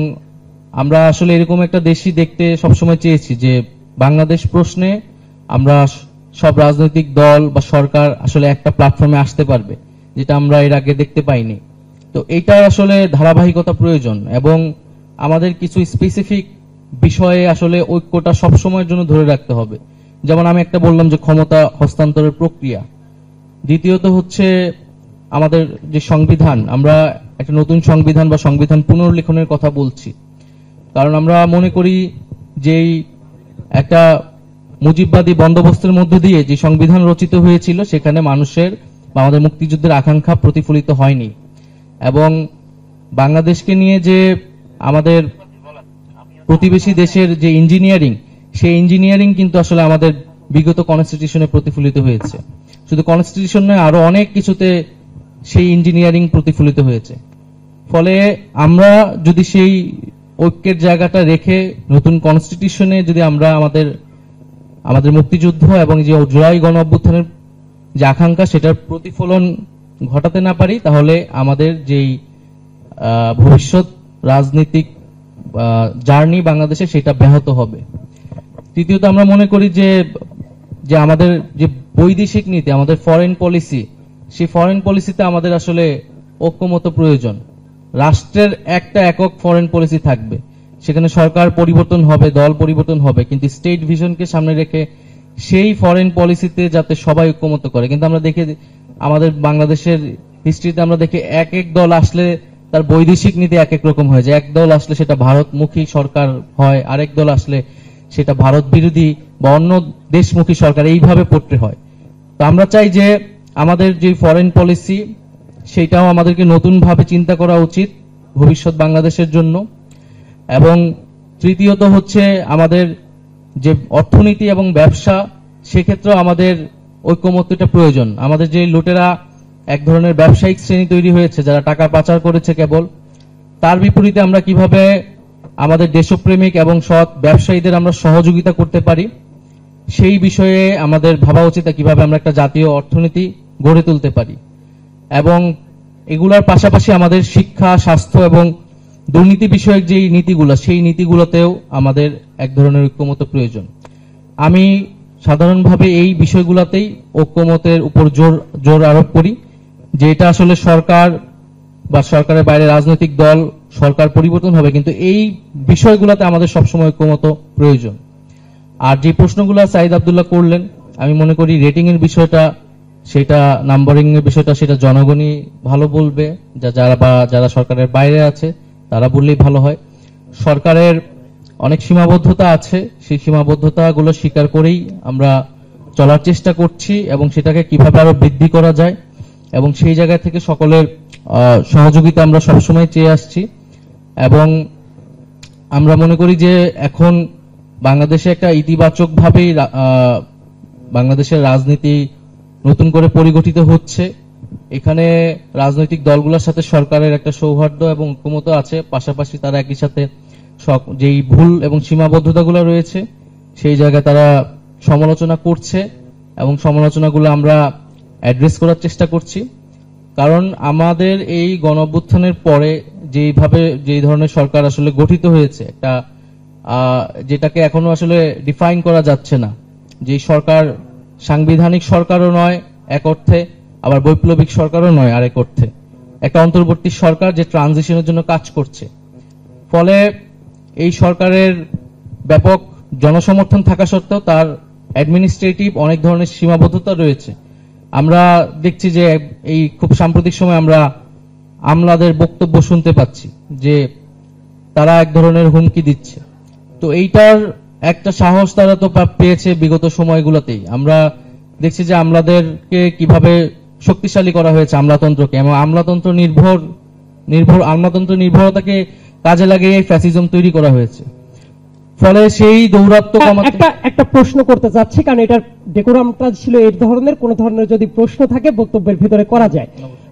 আমরা আসলে এরকম একটা দেশই দেখতে সবসময় চেয়েছি যে বাংলাদেশ প্রশ্নে আমরা সব রাজনৈতিক দল বা সরকার আসলে একটা প্ল্যাটফর্মে আসতে পারবে, যেটা আমরা এর আগে দেখতে পাইনি। তো এইটা আসলে ধারাবাহিকতা প্রয়োজন, এবং আমাদের কিছু স্পেসিফিক বিষয়ে আসলে ঐক্যটা সবসময়ের জন্য ধরে রাখতে হবে। যেমন আমি একটা বললাম যে ক্ষমতা হস্তান্তরের প্রক্রিয়া। দ্বিতীয়ত হচ্ছে আমাদের যে সংবিধান, আমরা একটা নতুন সংবিধান বা সংবিধান পুনর্লিখনের কথা বলছি। কারণ আমরা মনে করি যে একটা মুজিববাদী বন্দোবস্তের মধ্য দিয়ে যে সংবিধান রচিত হয়েছিল সেখানে মানুষের বা আমাদের মুক্তিযুদ্ধের আকাঙ্ক্ষা প্রতিফলিত হয়নি, এবং বাংলাদেশকে নিয়ে যে আমাদের প্রতিবেশী দেশের যে ইঞ্জিনিয়ারিং, সেই ইঞ্জিনিয়ারিং কিন্তু আসলে আমাদের বিগত কনস্টিটিউশনে প্রতিফলিত হয়েছে। শুধু কনস্টিটিউশন নয়, আরো অনেক কিছুতে সেই ইঞ্জিনিয়ারিং প্রতিফলিত হয়েছে। ফলে আমরা যদি সেই ঐক্যের জায়গাটা রেখে নতুন কনস্টিটিউশনে যদি আমরা আমাদের মুক্তিযুদ্ধ এবং যে জুলাই গণ অভ্যুত্থানের যে আকাঙ্ক্ষা সেটার প্রতিফলন ঘটাতে না পারি, তাহলে আমাদের যেই ভবিষ্যৎ রাজনীতিক জার্নি বাংলাদেশে সেটা ব্যাহত হবে। তৃতীয়ত আমরা মনে করি যে আমাদের যে বৈদেশিক নীতি, আমাদের ফরেন পলিসি, সেই ফরেন পলিসিতে আমাদের আসলে ঐক্যমত প্রয়োজন। রাষ্ট্রের একটা একক ফরেন পলিসি থাকবে, সেখানে সরকার পরিবর্তন হবে, দল পরিবর্তন হবে, কিন্তু স্টেট ভিশনকে সামনে রেখে সেই ফরেন পলিসিতে যাতে সবাই ঐক্যমত করে। কিন্তু আমরা দেখি আমাদের বাংলাদেশের হিস্ট্রিতে আমরা দেখি এক এক দল আসলে তার বৈদেশিক নীতি এক এক রকম হয়ে যায়। এক দল আসলে সেটা ভারতমুখী সরকার হয়, আরেক দল আসলে সেটা ভারত বিরোধী বা অন্য দেশমুখী সরকার, এইভাবে পোট্রে হয়। তো আমরা চাই যে আমাদের যে ফরেন পলিসি সেটাও আমাদেরকে নতুন ভাবে চিন্তা করা উচিত ভবিষ্যৎ বাংলাদেশের জন্য। এবং তৃতীয়ত হচ্ছে আমাদের যে অর্থনীতি এবং ব্যবসা, সেক্ষেত্রেও আমাদের ঐক্যমত্যটা প্রয়োজন। আমাদের যে লুটেরা এক ধরনের ব্যবসায়িক শ্রেণী তৈরি হয়েছে যারা টাকা পাচার করেছে কেবল, তার বিপরীতে আমরা কিভাবে আমাদের দেশপ্রেমিক এবং সৎ ব্যবসায়ীদের আমরা সহযোগিতা করতে পারি, সেই বিষয়ে আমাদের ভাবা উচিত, কিভাবে আমরা একটা জাতীয় অর্থনীতি গড়ে তুলতে পারি। এবং এগুলার পাশাপাশি আমাদের শিক্ষা, স্বাস্থ্য এবং দুর্নীতি বিষয়ক যে নীতিগুলো, সেই নীতিগুলোতেও আমাদের এক ধরনের ঐক্যমত প্রয়োজন। আমি সাধারণভাবে এই বিষয়গুলোতেই ঐক্যমতের উপর জোর আরোপ করি, যে এটা আসলে সরকার বা সরকারের বাইরে রাজনৈতিক দল, সরকার পরিবর্তন হবে, কিন্তু এই বিষয়গুলোতে আমাদের সবসময় ঐক্যমত প্রয়োজন। আর যে প্রশ্নগুলো সাইদ আব্দুল্লাহ করলেন, আমি মনে করি রেটিং এর বিষয়টা, সেটা নাম্বারিং এর বিষয়টা, সেটা জনগণই ভালো বলবে, যারা সরকারের বাইরে আছে তারা বললেই ভালো হয়। সরকারের অনেক সীমাবদ্ধতা আছে, সেই সীমাবদ্ধতাগুলো স্বীকার করেই আমরা চলার চেষ্টা করছি, এবং সেটাকে কিভাবে আরো বৃদ্ধি করা যায়, এবং সেই জায়গা থেকে সকলের সহযোগিতা আমরা সবসময় চেয়ে আসছি। এবং আমরা মনে করি যে এখন বাংলাদেশে একটা ইতিবাচক ভাবেই বাংলাদেশের রাজনীতি নতুন করে পরিগঠিত হচ্ছে। এখানে রাজনৈতিক দলগুলোর সাথে সরকারের একটা সৌহার্দ্য এবং ঐক্যমত আছে, পাশাপাশি তারা একই সাথে যেই ভুল এবং সীমাবদ্ধতাগুলো রয়েছে সেই জায়গায় তারা সমালোচনা করছে, এবং সমালোচনাগুলো আমরা অ্যাড্রেস করার চেষ্টা করছি। কারণ আমাদের এই গণঅভ্যুত্থানের পরে যেই ধরনের সরকার আসলে গঠিত হয়েছে, একটা যেটাকে এখনো আসলে ডিফাইন করা যাচ্ছে না, যে সরকার সাংবিধানিক সরকারও নয় এক অর্থে, আবার বৈপ্লবিক সরকারও নয় আরেক অর্থে, একটা অন্তর্বর্তী সরকার যে ট্রানজিশনের জন্য কাজ করছে। ফলে এই সরকারের ব্যাপক জনসমর্থন থাকা সত্ত্বেও তার অ্যাডমিনিস্ট্রেটিভ অনেক ধরনের সীমাবদ্ধতা রয়েছে। আমরা দেখছি যে এই খুব সাম্প্রতিক সময় আমরা আমলাদের বক্তব্য শুনতে পাচ্ছি যে তারা এক ধরনের হুমকি দিচ্ছে। তো এইটার একটা সাহস তারা তো পেয়েছে বিগত সময়গুলোতেই। আমরা দেখছি যে আমলাদেরকে কিভাবে শক্তিশালী করা হয়েছে আমলাতন্ত্রকে, এবং আমলাতন্ত্র নির্ভরতাকে কাজে লাগিয়ে ফ্যাসিজম তৈরি করা হয়েছে। ফলে সেই দৌরাত্ম একটা প্রশ্ন করতে চাচ্ছি, কারণ এটার ডেকোরামটা ছিল এই ধরনের, কোন ধরনের যদি প্রশ্ন থাকে বক্তব্যের ভিতরে করা যায়।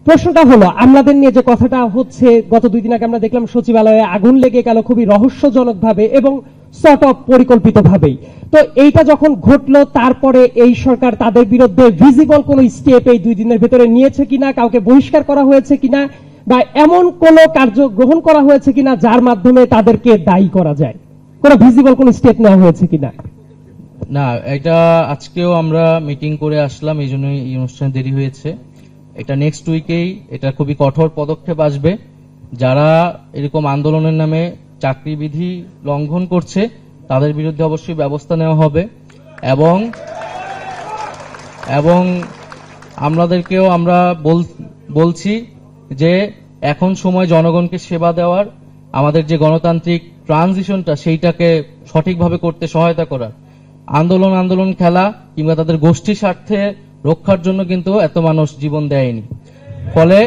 প্রশ্নটা হলো, আমলাদের নিয়ে যে কথাটা হচ্ছে, গত 2 দিন আগে আমরা দেখলাম সচিবালয়ে আগুন লেগে গেল খুবই রহস্যজনক ভাবে এবং সর্ট অফ পরিকল্পিত ভাবেই। তো এইটা যখন ঘটলো, তারপরে এই সরকার তাদের বিরুদ্ধে ভিজিবল কোন স্টেপ এই 2 দিনের ভিতরে নিয়েছে কিনা, কাউকে বহিষ্কার করা হয়েছে কিনা, বা এমন কোন কার্য গ্রহণ করা হয়েছে কিনা যার মাধ্যমে তাদেরকে দায়ী করা যায়? কোন ভিজিবল কোন স্টেপ নেওয়া হয়েছে কিনা? না, এটা আজকেও আমরা মিটিং করে আসলাম, এই জন্য এই অনুষ্ঠানে দেরি হয়েছে। এটা নেক্সট উইকেই এটা খুবই কঠোর পদক্ষেপ আসবে। যারা এরকম আন্দোলনের নামে চাকরিবিধি লঙ্ঘন করছে তাদের বিরুদ্ধে অবশ্যই ব্যবস্থা নেওয়া হবে, এবং আমাদেরকেও আমরা বলছি যে এখন সময় জনগণকে সেবা দেওয়ার, আমাদের যে গণতান্ত্রিক ট্রানজিশনটা সেইটাকে সঠিকভাবে করতে সহায়তা করার। আন্দোলন খেলা কিংবা তাদের গোষ্ঠী স্বার্থে রক্ষার জন্য কিন্তু এত মানুষ জীবন দেয়নি। ফলে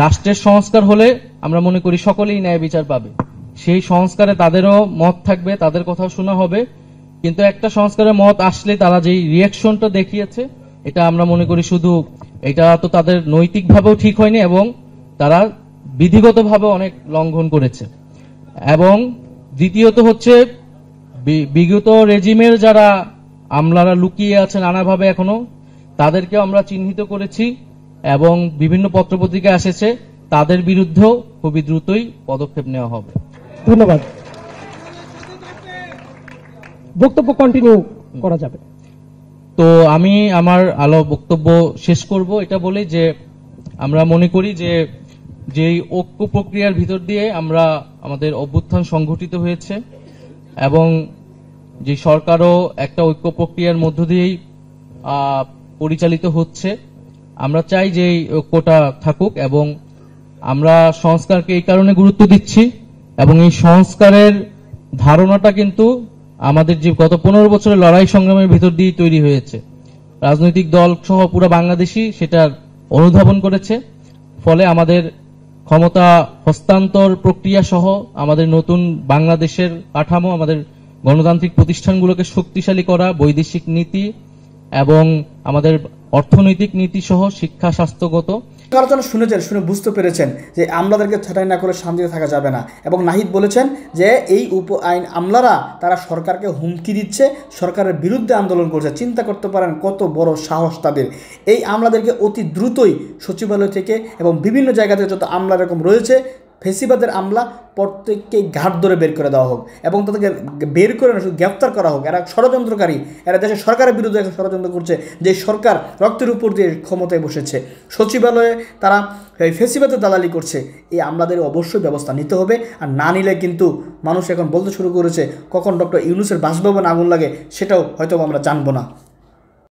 রাষ্ট্রের সংস্কার হলে আমরা মনে করি সকলেই ন্যায় বিচার পাবে। সেই সংস্কারে তাদেরও মত থাকবে, তাদের কথাও শোনা হবে। কিন্তু একটা সংস্কারের মত আসলে তারা যেই রিয়াকশনটা দেখিয়েছে, এটা আমরা মনে করি শুধু এটা তো তাদের নৈতিকভাবেও ঠিক হয়নি, এবং তারা বিধিগতভাবে অনেক লঙ্ঘন করেছে। এবং দ্বিতীয়ত হচ্ছে বিগত রেজিমের যারা আমলারা লুকিয়ে আছে নানাভাবে এখনো, তাদেরকে আমরা চিহ্নিত করেছি এবং বিভিন্ন পত্রপত্রিকায় এসেছে, তাদের বিরুদ্ধেও খুবই দ্রুতই পদক্ষেপ নেওয়া হবে। ধন্যবাদ। বক্তব্য কন্টিনিউ করা যাবে। তো আমি আমার বক্তব্য শেষ করব এটা বলে যে আমরা মনে করি যে যেই ঐক্য প্রক্রিয়ার ভিতর দিয়ে আমরা আমাদের অভ্যুত্থান সংঘটিত হয়েছে, এবং যে সরকারও একটা ঐক্য প্রক্রিয়ার মধ্য দিয়েই পরিচালিত হচ্ছে। আমরা চাই যে এই ঐক্যটা থাকুক, এবং আমরা সংস্কারকে এই কারণে গুরুত্ব দিচ্ছি, এবং এই সংস্কারের ধারণাটা কিন্তু আমাদের যে গত 15 বছরের লড়াই সংগ্রামের ভিতর দিয়ে তৈরি হয়েছে। রাজনৈতিক দল সহ পুরো বাংলাদেশই সেটার অনুধাবন করেছে। ফলে আমাদের ক্ষমতা হস্তান্তর প্রক্রিয়া সহ আমাদের নতুন বাংলাদেশের কাঠামো, আমাদের গণতান্ত্রিক প্রতিষ্ঠানগুলোকে শক্তিশালী করা, বৈদেশিক নীতি এবং আমাদের অর্থনৈতিক নীতি সহ শিক্ষা, স্বাস্থ্যগত আলোচনা শুনে বুঝতে পেরেছেন যে আমলাদেরকে ছাঁটাই না করে শান্তিতে থাকা যাবে না। এবং নাহিদ বলেছেন যে এই আইন আমলারা তারা সরকারকে হুমকি দিচ্ছে, সরকারের বিরুদ্ধে আন্দোলন করছে। চিন্তা করতে পারেন কত বড় সাহস তাদের। এই আমলাদেরকে অতি দ্রুতই সচিবালয় থেকে এবং বিভিন্ন জায়গা থেকে যত আমলা এরকম রয়েছে ফেসিবাদের আমলা, প্রত্যেককে ঘাট ধরে বের করে দেওয়া হোক, এবং তাদেরকে বের করে না শুধু গ্রেফতার করা হোক। এরা ষড়যন্ত্রকারী, এরা দেশের সরকারের বিরুদ্ধে ষড়যন্ত্র করছে, যে সরকার রক্তের উপর দিয়ে ক্ষমতায় বসেছে। সচিবালয়ে তারা ফেসিবাদের দালালি করছে। এই আমলাদের অবশ্যই ব্যবস্থা নিতে হবে, আর না নিলে কিন্তু মানুষ এখন বলতে শুরু করেছে কখন ডক্টর ইউনূসের বাসভবনে আগুন লাগে সেটাও হয়তো আমরা জানবো না।